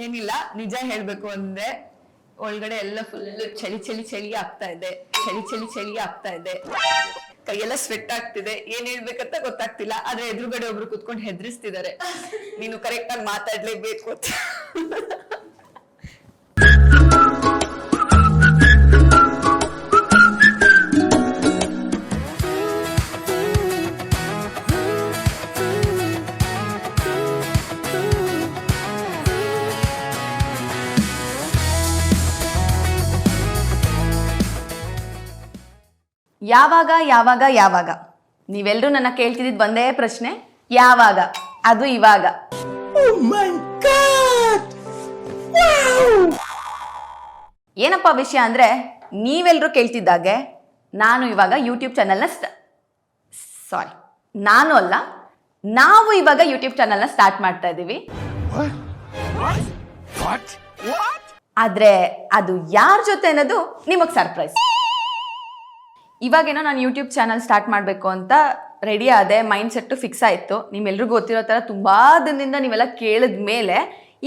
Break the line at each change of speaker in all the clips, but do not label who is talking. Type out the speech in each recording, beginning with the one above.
ಏನಿಲ್ಲ, ನಿಜ ಹೇಳ್ಬೇಕು ಅಂದ್ರೆ ಒಳಗಡೆ ಎಲ್ಲ ಫುಲ್ ಚಳಿ ಚಳಿ ಚಳಿ ಆಗ್ತಾ ಇದೆ, ಚಳಿ ಚಳಿ ಚಳಿ ಆಗ್ತಾ ಇದೆ, ಕೈಯೆಲ್ಲ ಸ್ವೆಟ್ ಆಗ್ತಿದೆ. ಏನ್ ಹೇಳ್ಬೇಕಂತ ಗೊತ್ತಾಗ್ತಿಲ್ಲ. ಆದ್ರೆ ಎದುರುಗಡೆ ಒಬ್ರು ಕುತ್ಕೊಂಡು ಹೆದರಿಸ್ತಿದ್ದಾರೆ, ನೀನು ಕರೆಕ್ಟ್ ಆಗಿ ಮಾತಾಡ್ಲೇಬೇಕು ಅಂತ.
ಯಾವಾಗ ಯಾವಾಗ ಯಾವಾಗ ನೀವೆಲ್ಲರೂ ನನ್ನ ಕೇಳ್ತಿದ್ದಿದ್ದು ಒಂದೇ ಪ್ರಶ್ನೆ, ಯಾವಾಗ? ಅದು ಇವಾಗ. ಏನಪ್ಪ ವಿಷಯ ಅಂದ್ರೆ, ನೀವೆಲ್ಲರೂ ಕೇಳ್ತಿದ್ದಾಗೆ ನಾನು ಇವಾಗ ಯೂಟ್ಯೂಬ್ ಚಾನಲ್ನ ನಾನು ಅಲ್ಲ, ನಾವು ಇವಾಗ ಯೂಟ್ಯೂಬ್ ಚಾನಲ್ನ ಸ್ಟಾರ್ಟ್ ಮಾಡ್ತಾ ಇದ್ದೀವಿ. ಆದ್ರೆ ಅದು ಯಾರ ಜೊತೆ ಅನ್ನೋದು ನಿಮಗ್ ಸರ್ಪ್ರೈಸ್. ಇವಾಗೇನೋ ನಾನು ಯೂಟ್ಯೂಬ್ ಚಾನಲ್ ಸ್ಟಾರ್ಟ್ ಮಾಡಬೇಕು ಅಂತ ರೆಡಿ ಆದೆ, ಮೈಂಡ್ ಸೆಟ್ಟು ಫಿಕ್ಸ್ ಆಯಿತು. ನಿಮ್ಮೆಲ್ರಿಗೂ ಗೊತ್ತಿರೋ ಥರ ತುಂಬ ದಿನದಿಂದ ನೀವೆಲ್ಲ ಕೇಳಿದ ಮೇಲೆ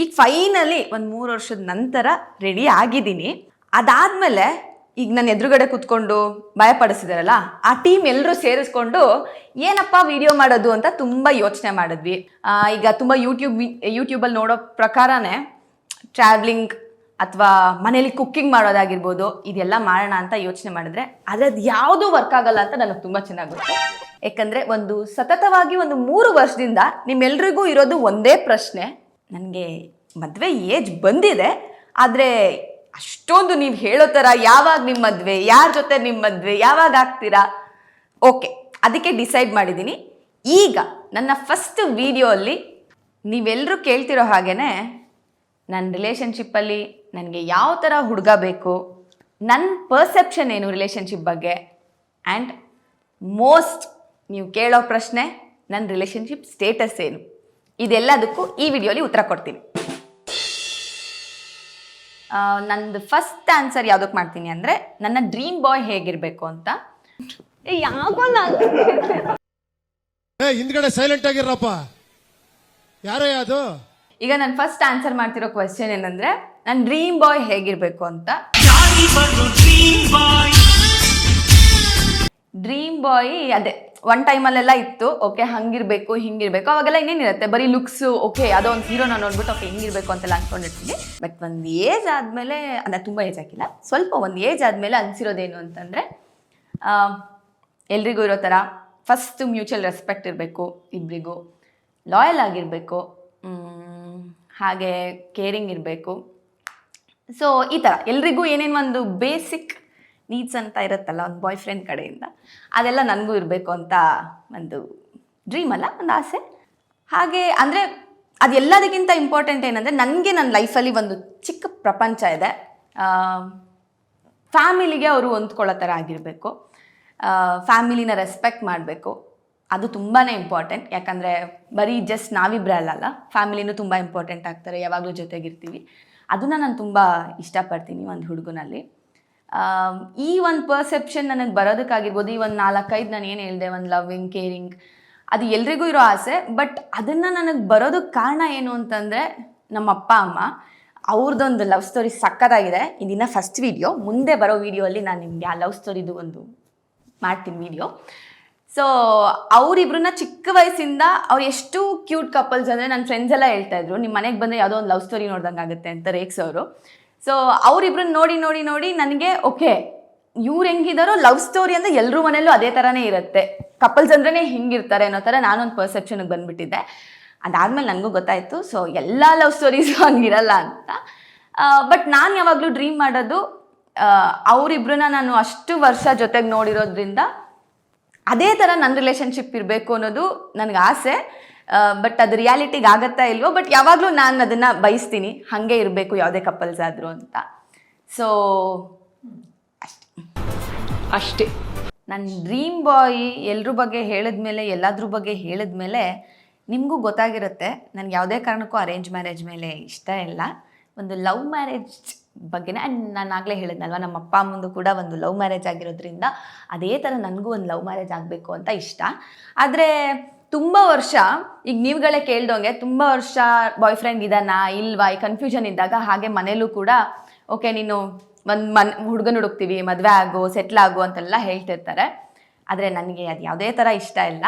ಈಗ ಫೈನಲಿ ಒಂದು 3 ವರ್ಷದ ನಂತರ ರೆಡಿ ಆಗಿದ್ದೀನಿ. ಅದಾದಮೇಲೆ ಈಗ ನನ್ನ ಎದುರುಗಡೆ ಕೂತ್ಕೊಂಡು ಭಯಪಡಿಸಿದಾರಲ್ಲ, ಆ ಟೀಮ್ ಎಲ್ಲರೂ ಸೇರಿಸ್ಕೊಂಡು ಏನಪ್ಪ ವಿಡಿಯೋ ಮಾಡೋದು ಅಂತ ತುಂಬ ಯೋಚನೆ ಮಾಡಿದ್ವಿ. ಈಗ ತುಂಬ ಯೂಟ್ಯೂಬಲ್ಲಿ ನೋಡೋ ಪ್ರಕಾರನೇ ಟ್ರಾವ್ಲಿಂಗ್ ಅಥವಾ ಮನೇಲಿ ಕುಕ್ಕಿಂಗ್ ಮಾಡೋದಾಗಿರ್ಬೋದು, ಇದೆಲ್ಲ ಮಾಡೋಣ ಅಂತ ಯೋಚನೆ ಮಾಡಿದ್ರೆ ಆದರೆ ಅದು ಯಾವುದೂ ವರ್ಕ್ ಆಗಲ್ಲ ಅಂತ ನನಗೆ ತುಂಬ ಚೆನ್ನಾಗಿ ಗೊತ್ತು. ಯಾಕಂದರೆ ಸತತವಾಗಿ 3 ವರ್ಷದಿಂದ ನಿಮ್ಮೆಲ್ರಿಗೂ ಇರೋದು ಒಂದೇ ಪ್ರಶ್ನೆ, ನನಗೆ ಮದುವೆ ಏಜ್ ಬಂದಿದೆ, ಆದರೆ ಅಷ್ಟೊಂದು ನೀವು ಹೇಳೋ ಥರ ಯಾವಾಗ ನಿಮ್ಮ ಮದುವೆ, ಯಾರ ಜೊತೆ ನಿಮ್ಮ ಮದುವೆ, ಯಾವಾಗ ಆಗ್ತೀರಾ? ಓಕೆ, ಅದಕ್ಕೆ ಡಿಸೈಡ್ ಮಾಡಿದ್ದೀನಿ. ಈಗ ನನ್ನ ಫಸ್ಟ್ ವಿಡಿಯೋ ಅಲ್ಲಿ ನೀವೆಲ್ಲರೂ ಕೇಳ್ತಿರೋ ಹಾಗೇನೆ ನನ್ನ ರಿಲೇಷನ್ಶಿಪ್ಪಲ್ಲಿ ನನಗೆ ಯಾವ ಥರ ಹುಡುಗ ಬೇಕು, ನನ್ನ ಪರ್ಸೆಪ್ಷನ್ ಏನು ರಿಲೇಷನ್ಶಿಪ್ ಬಗ್ಗೆ, ಆ್ಯಂಡ್ ಮೋಸ್ಟ್ ನೀವು ಕೇಳೋ ಪ್ರಶ್ನೆ, ನನ್ನ ರಿಲೇಷನ್ಶಿಪ್ ಸ್ಟೇಟಸ್ ಏನು, ಇದೆಲ್ಲದಕ್ಕೂ ಈ ವಿಡಿಯೋಲಿ ಉತ್ತರ ಕೊಡ್ತೀನಿ. ನಂದು ಫಸ್ಟ್ ಆನ್ಸರ್ ಯಾವುದಕ್ಕೆ ಮಾಡ್ತೀನಿ ಅಂದರೆ, ನನ್ನ ಡ್ರೀಮ್ ಬಾಯ್ ಹೇಗಿರಬೇಕು ಅಂತ. ಯಾಕೋ
ಹಿಂದ್ಗಡೆ ಸೈಲೆಂಟ್ ಆಗಿರಪ್ಪ, ಯಾರೋ ಅದು.
ಈಗ ನಾನು ಫಸ್ಟ್ ಆನ್ಸರ್ ಮಾಡ್ತಿರೋ ಕ್ವೆಶ್ಚನ್ ಏನಂದ್ರೆ, ನನ್ನ ಡ್ರೀಮ್ ಬಾಯ್ ಹೇಗಿರ್ಬೇಕು ಅಂತ. ಡ್ರೀಮ್ ಬಾಯ್ ಅದೇ ಒನ್ ಟೈಮಲ್ಲೆಲ್ಲ ಇತ್ತು, ಓಕೆ ಹಂಗಿರ್ಬೇಕು ಹಿಂಗಿರ್ಬೇಕು, ಅವಾಗೆಲ್ಲ ಇನ್ನೇನಿರುತ್ತೆ ಬರೀ ಲುಕ್ಸು, ಓಕೆ ಅದೋ ಒಂದು ಹೀರೋನ ನೋಡ್ಬಿಟ್ಟು ಓಕೆ ಹಿಂಗಿರ್ಬೇಕು ಅಂತೆಲ್ಲ ಅನ್ಕೊಂಡಿರ್ತೀನಿ. ಬಟ್ ಒಂದು ಏಜ್ ಆದಮೇಲೆ, ಅಂದರೆ ತುಂಬ ಏಜ್ ಆಗಿಲ್ಲ, ಸ್ವಲ್ಪ ಒಂದು ಏಜ್ ಆದಮೇಲೆ ಅನಿಸಿರೋದೇನು ಅಂತಂದರೆ, ಎಲ್ರಿಗೂ ಇರೋ ಥರ ಫಸ್ಟ್ ಮ್ಯೂಚುವಲ್ ರೆಸ್ಪೆಕ್ಟ್ ಇರಬೇಕು, ಇಬ್ಬರಿಗೂ ಲಾಯಲ್ ಆಗಿರಬೇಕು, ಹಾಗೆ ಕೇರಿಂಗ್ ಇರಬೇಕು. ಸೊ ಈ ಥರ ಎಲ್ರಿಗೂ ಏನೇನು ಒಂದು ಬೇಸಿಕ್ ನೀಡ್ಸ್ ಅಂತ ಇರುತ್ತಲ್ಲ ಒಂದು ಬಾಯ್ ಫ್ರೆಂಡ್ ಕಡೆಯಿಂದ, ಅದೆಲ್ಲ ನನಗೂ ಇರಬೇಕು ಅಂತ ಒಂದು ಡ್ರೀಮ್ ಅಲ್ಲ, ಒಂದು ಆಸೆ. ಹಾಗೆ ಅಂದರೆ ಅದೆಲ್ಲದಕ್ಕಿಂತ ಇಂಪಾರ್ಟೆಂಟ್ ಏನಂದರೆ, ನನಗೆ ನನ್ನ ಲೈಫಲ್ಲಿ ಒಂದು ಚಿಕ್ಕ ಪ್ರಪಂಚ ಇದೆ. ಫ್ಯಾಮಿಲಿಗೆ ಅವರು ಹೊಂದ್ಕೊಳ್ಳೋ ಥರ ಆಗಿರಬೇಕು, ಫ್ಯಾಮಿಲಿನ ರೆಸ್ಪೆಕ್ಟ್ ಮಾಡಬೇಕು, ಅದು ತುಂಬಾ ಇಂಪಾರ್ಟೆಂಟ್. ಯಾಕಂದರೆ ಬರೀ ಜಸ್ಟ್ ನಾವಿಬ್ಬರೇ ಅಲ್ಲಲ್ಲ, ಫ್ಯಾಮಿಲಿನೂ ತುಂಬ ಇಂಪಾರ್ಟೆಂಟ್ ಆಗ್ತಾರೆ, ಯಾವಾಗಲೂ ಜೊತೆಗಿರ್ತೀವಿ. ಅದನ್ನು ನಾನು ತುಂಬ ಇಷ್ಟಪಡ್ತೀನಿ ಒಂದು ಹುಡುಗನಲ್ಲಿ. ಈ ಒಂದು ಪರ್ಸೆಪ್ಷನ್ ನನಗೆ ಬರೋದಕ್ಕಾಗಿರ್ಬೋದು, ಈ ಒಂದು 4-5 ನಾನು ಏನು ಹೇಳಿದೆ, ಒಂದು ಲವ್ವಿಂಗ್, ಕೇರಿಂಗ್, ಅದು ಎಲ್ರಿಗೂ ಇರೋ ಆಸೆ. ಬಟ್ ಅದನ್ನು ನನಗೆ ಬರೋದಕ್ಕೆ ಕಾರಣ ಏನು ಅಂತಂದರೆ, ನಮ್ಮ ಅಪ್ಪ ಅಮ್ಮ ಅವ್ರದ್ದೊಂದು ಲವ್ ಸ್ಟೋರಿ ಸಕ್ಕತ್ತಾಗಿದೆ. ಇದನ್ನು ಫಸ್ಟ್ ವೀಡಿಯೋ, ಮುಂದೆ ಬರೋ ವೀಡಿಯೋಲ್ಲಿ ನಾನು ನಿಮಗೆ ಆ ಲವ್ ಸ್ಟೋರಿದು ಒಂದು ಮಾಡ್ತೀನಿ ವೀಡಿಯೋ. ಸೊ ಅವರಿಬ್ರನ್ನ ಚಿಕ್ಕ ವಯಸ್ಸಿಂದ ಅವ್ರು ಎಷ್ಟು ಕ್ಯೂಟ್ ಕಪಲ್ಸ್ ಅಂದರೆ, ನನ್ನ ಫ್ರೆಂಡ್ಸ್ ಎಲ್ಲ ಹೇಳ್ತಾ ಇದ್ರು, ನಿಮ್ಮ ಮನೆಗೆ ಬಂದರೆ ಯಾವುದೋ ಒಂದು ಲವ್ ಸ್ಟೋರಿ ನೋಡ್ದಂಗೆ ಆಗುತ್ತೆ ಅಂತ ರೇಕ್ಸೋರು. ಸೊ ಅವರಿಬ್ರನ್ನ ನೋಡಿ ನೋಡಿ ನೋಡಿ ನನಗೆ ಓಕೆ ಇವ್ರು ಹೆಂಗಿದಾರೋ ಲವ್ ಸ್ಟೋರಿ ಅಂದರೆ ಎಲ್ಲರೂ ಮನೆಯಲ್ಲೂ ಅದೇ ಥರನೇ ಇರುತ್ತೆ, ಕಪಲ್ಸ್ ಅಂದ್ರೇ ಹಿಂಗಿರ್ತಾರೆ ಅನ್ನೋ ಥರ ನಾನೊಂದು ಪರ್ಸೆಪ್ಷನ್ಗೆ ಬಂದುಬಿಟ್ಟಿದ್ದೆ. ಅದಾದಮೇಲೆ ನನಗೂ ಗೊತ್ತಾಯಿತು, ಸೊ ಎಲ್ಲ ಲವ್ ಸ್ಟೋರೀಸು ಹಂಗಿರಲ್ಲ ಅಂತ. ಬಟ್ ನಾನು ಯಾವಾಗಲೂ ಡ್ರೀಮ್ ಮಾಡೋದು, ಅವರಿಬ್ರನ್ನ ನಾನು ಅಷ್ಟು ವರ್ಷ ಜೊತೆಗೆ ನೋಡಿರೋದ್ರಿಂದ ಅದೇ ಥರ ನನ್ನ ರಿಲೇಷನ್ಶಿಪ್ ಇರಬೇಕು ಅನ್ನೋದು ನನಗೆ ಆಸೆ. ಬಟ್ ಅದು ರಿಯಾಲಿಟಿಗೆ ಆಗತ್ತಾ ಇಲ್ವೋ, ಬಟ್ ಯಾವಾಗಲೂ ನಾನು ಅದನ್ನು ಬಯಸ್ತೀನಿ, ಹಾಗೆ ಇರಬೇಕು ಯಾವುದೇ ಕಪಲ್ಸ್ ಆದರೂ ಅಂತ. ಸೊ ಅಷ್ಟೇ ನನ್ನ ಡ್ರೀಮ್ ಬಾಯ್. ಎಲ್ಲರ ಬಗ್ಗೆ ಹೇಳಿದ್ಮೇಲೆ, ಎಲ್ಲದ್ರ ಬಗ್ಗೆ ಹೇಳಿದ್ಮೇಲೆ ನಿಮಗೂ ಗೊತ್ತಾಗಿರುತ್ತೆ ನನಗೆ ಯಾವುದೇ ಕಾರಣಕ್ಕೂ ಅರೇಂಜ್ ಮ್ಯಾರೇಜ್ ಮೇಲೆ ಇಷ್ಟ ಇಲ್ಲ, ಒಂದು ಲವ್ ಮ್ಯಾರೇಜ್ ಬಗ್ಗೆನೇ. ಆ್ಯಂಡ್ ನಾನು ಆಗಲೇ ಹೇಳಿದ್ನಲ್ವ, ನಮ್ಮ ಅಪ್ಪ ಅಮ್ಮಂದು ಕೂಡ ಒಂದು ಲವ್ ಮ್ಯಾರೇಜ್ ಆಗಿರೋದ್ರಿಂದ ಅದೇ ಥರ ನನಗೂ ಒಂದು ಲವ್ ಮ್ಯಾರೇಜ್ ಆಗಬೇಕು ಅಂತ ಇಷ್ಟ. ಆದರೆ ತುಂಬ ವರ್ಷ ಈಗ ನೀವುಗಳೇ ಕೇಳ್ದೋಂಗೆ ತುಂಬ ವರ್ಷ ಬಾಯ್ ಫ್ರೆಂಡ್ ಇದಾನಾ ಇಲ್ವಾ ಈ ಕನ್ಫ್ಯೂಷನ್ ಇದ್ದಾಗ ಹಾಗೆ ಮನೇಲೂ ಕೂಡ ಓಕೆ ನೀನು ಹುಡುಗನ ಹುಡುಕ್ತೀವಿ ಮದುವೆ ಆಗು ಸೆಟ್ಲ್ ಆಗು ಅಂತೆಲ್ಲ ಹೇಳ್ತಿರ್ತಾರೆ. ಆದರೆ ನನಗೆ ಅದು ಯಾವುದೇ ಥರ ಇಷ್ಟ ಇಲ್ಲ.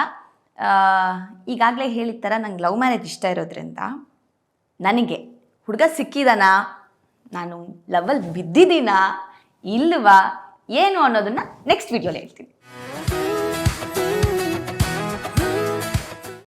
ಈಗಾಗಲೇ ಹೇಳಿದ ಥರ ನಂಗೆ ಲವ್ ಮ್ಯಾರೇಜ್ ಇಷ್ಟ ಇರೋದ್ರಿಂದ ನನಗೆ ಹುಡುಗ ಸಿಕ್ಕಿದಾನಾ, ನಾನು ಲವಲ್ಲಿ ಬಿದ್ದಿದ್ದೀನಾ ಇಲ್ವಾ ಏನು ಅನ್ನೋದನ್ನು ನೆಕ್ಸ್ಟ್ ವಿಡಿಯೋಲಿ ಹೇಳ್ತೀನಿ.